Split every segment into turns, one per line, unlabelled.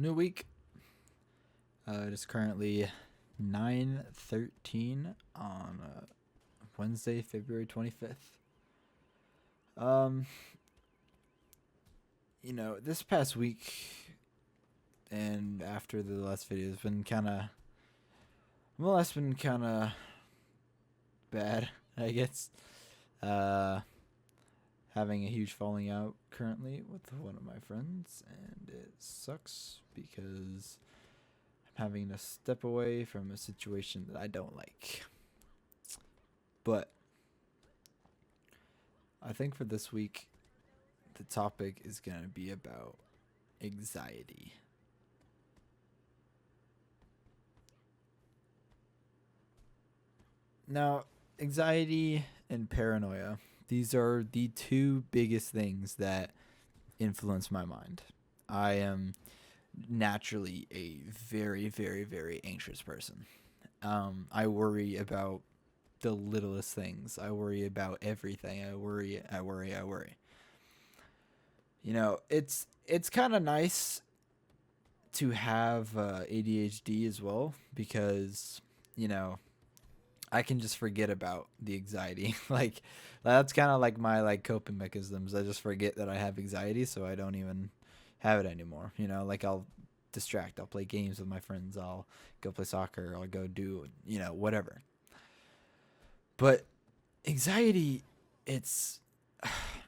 New week. It is currently 9:13 on Wednesday, February 25th. Um, this past week and after the last video has been that's been kind of bad, I guess. Uh, Having a huge falling out currently with one of my friends, and it sucks because I'm having to step away from a situation that I don't like. But I think for this week, the topic is going to be about anxiety. Now, anxiety and paranoia, these are the two biggest things that influence my mind. I am naturally a very, very, very anxious person. I worry about the littlest things. I worry about everything. I worry. It's kind of nice to have ADHD as well because you know I can just forget about the anxiety. Like that's kind of like my coping mechanisms. I just forget that I have anxiety, so I don't even have it anymore. Like I'll distract. I'll play games with my friends. I'll go play soccer. I'll go do whatever. But anxiety, it's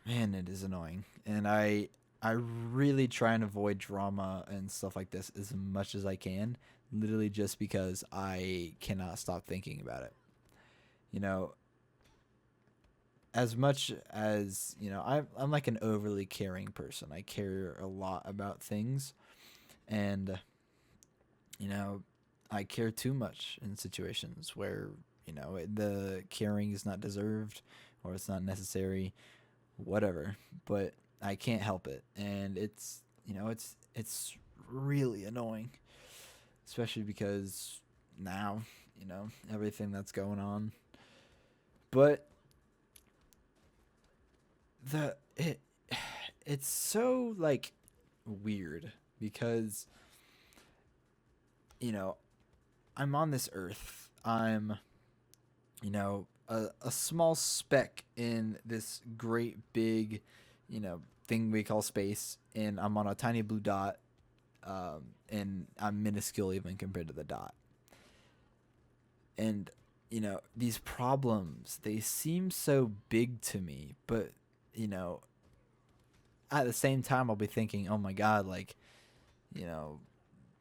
man, it is annoying, and I really try and avoid drama and stuff like this as much as I can. Literally, just because I cannot stop thinking about it. You know, as much as I'm like an overly caring person. I care a lot about things, and you know, I care too much in situations where the caring is not deserved or it's not necessary, whatever. But I can't help it, and it's really annoying, especially because now everything that's going on. But the it it's so weird because you know I'm on this earth. I'm a small speck in this great big thing we call space, and I'm on a tiny blue dot, and I'm minuscule even compared to the dot. And these problems, they seem so big to me, but you know at the same time I'll be thinking, oh my god, you know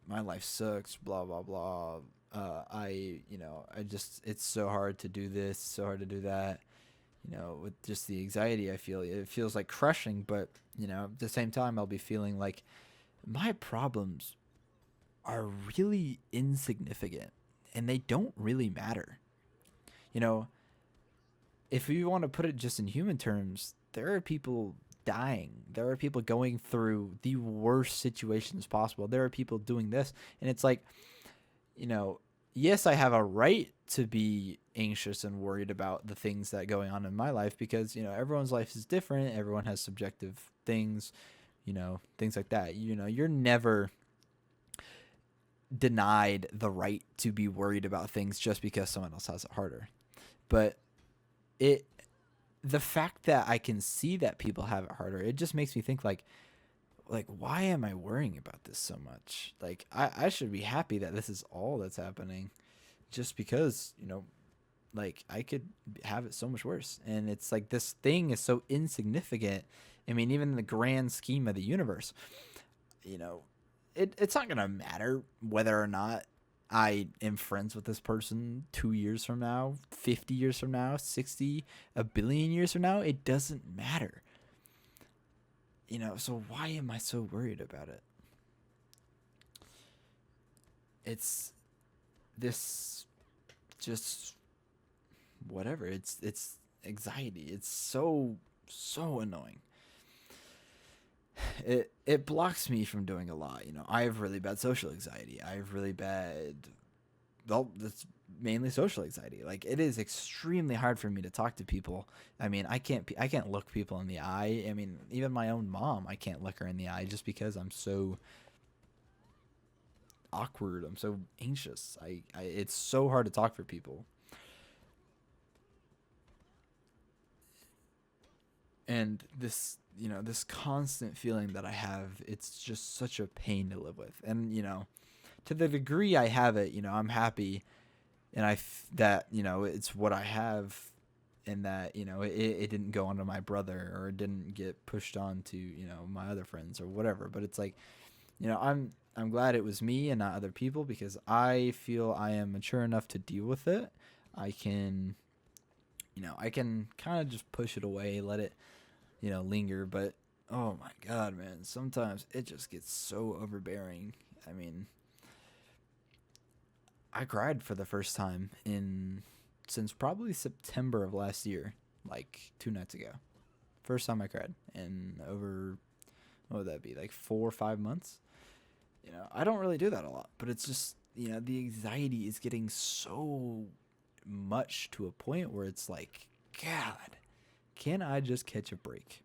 my life sucks, blah blah blah. I just, it's so hard to do this, so hard to do that. With just the anxiety I feel, it feels like crushing. But at the same time I'll be feeling like my problems are really insignificant, and they don't really matter. you know if you want to put it just in human terms, there are people dying. There are people going through the worst situations possible. There are people doing this, and it's like, you know, yes, I have a right to be anxious and worried about the things that are going on in my life, because everyone's life is different. Everyone has subjective things, things like that. You're never denied the right to be worried about things just because someone else has it harder. But it the fact that I can see that people have it harder, it just makes me think like why am I worrying about this so much? Like I should be happy that this is all that's happening, just because like I could have it so much worse. And it's like this thing is so insignificant. I mean, even in the grand scheme of the universe, you know, it's not gonna matter whether or not I am friends with this person 2 years from now, 50 years from now, 60, a billion years from now. It doesn't matter. So why am I so worried about it? It's this just whatever. It's anxiety. It's so annoying. It blocks me from doing a lot. I have really bad social anxiety. I have really bad, well, that's mainly social anxiety. Like, it is extremely hard for me to talk to people. I mean, I can't look people in the eye. I mean, even my own mom, I can't look her in the eye just because I'm so awkward. I'm so anxious. It's so hard to talk for people. And this, this constant feeling that I have, it's just such a pain to live with. And, to the degree I have it, I'm happy, and that, it's what I have, and that, it didn't go onto my brother, or it didn't get pushed on to, my other friends or whatever. But it's like, I'm glad it was me and not other people, because I feel I am mature enough to deal with it. I can, I can kind of just push it away, let it, linger. But oh my God, man, sometimes it just gets so overbearing. I mean, I cried for the first time in since probably September of last year, like 2 nights ago. First time I cried in over, what would that be, like 4 or 5 months? I don't really do that a lot, but it's just, the anxiety is getting so much to a point where it's like, God, can I just catch a break?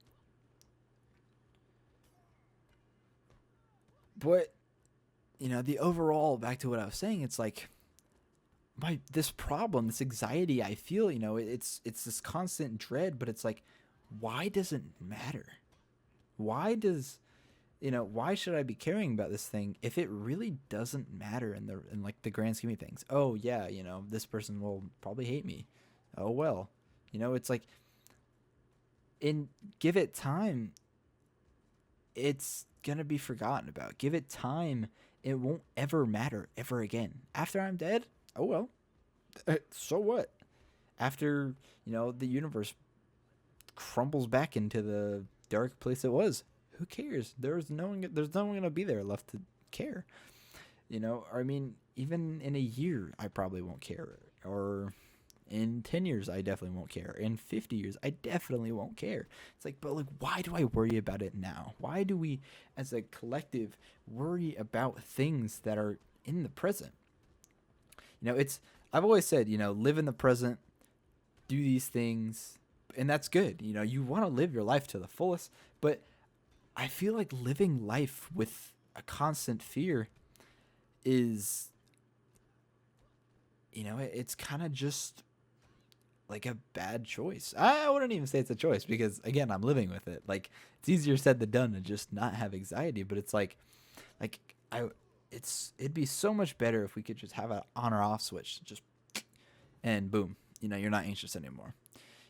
But, the overall, back to what I was saying, it's like, this problem, this anxiety I feel, it's this constant dread, but it's like, why does it matter? Why does, why should I be caring about this thing if it really doesn't matter in like the grand scheme of things? Oh yeah, this person will probably hate me. Oh well. It's like, in give it time, it's gonna be forgotten about. Give it time, it won't ever matter ever again. After I'm dead, oh well. So what? After, the universe crumbles back into the dark place it was, who cares? There's no one gonna be there left to care. I mean, even in a year I probably won't care, or in 10 years I definitely won't care, in 50 years I definitely won't care. It's like, but like, why do I worry about it now? Why do we as a collective worry about things that are in the present? It's, I've always said, live in the present, do these things, and that's good. You want to live your life to the fullest, but I feel like living life with a constant fear is, it's kind of just like a bad choice. I wouldn't even say it's a choice, because again, I'm living with it. Like, it's easier said than done to just not have anxiety, but it's like I it'd be so much better if we could just have an on or off switch, just, and boom, you're not anxious anymore.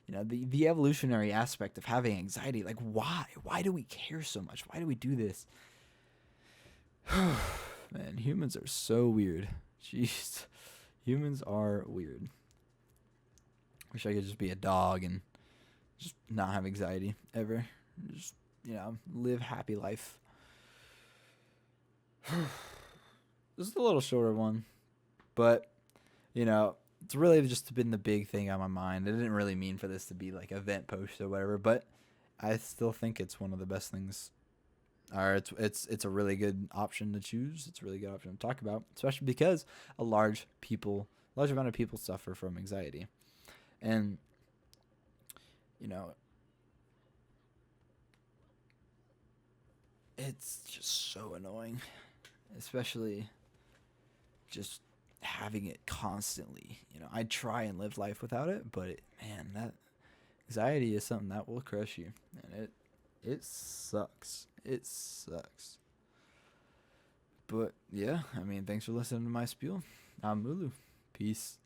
The evolutionary aspect of having anxiety, like, why do we care so much? Why do we do this? Man, humans are so weird. Jeez, humans are weird. Wish I could just be a dog and just not have anxiety ever. Just, live happy life. This is a little shorter one, but, it's really just been the big thing on my mind. I didn't really mean for this to be like a vent post or whatever, but I still think it's one of the best things. Or it's a really good option to choose. It's a really good option to talk about, especially because a large amount of people suffer from anxiety, and you know it's just so annoying, especially just having it constantly. I try and live life without it, but man, that anxiety is something that will crush you, and it sucks. It sucks. But yeah, I mean, thanks for listening to my spiel. I'm Mulu. Peace.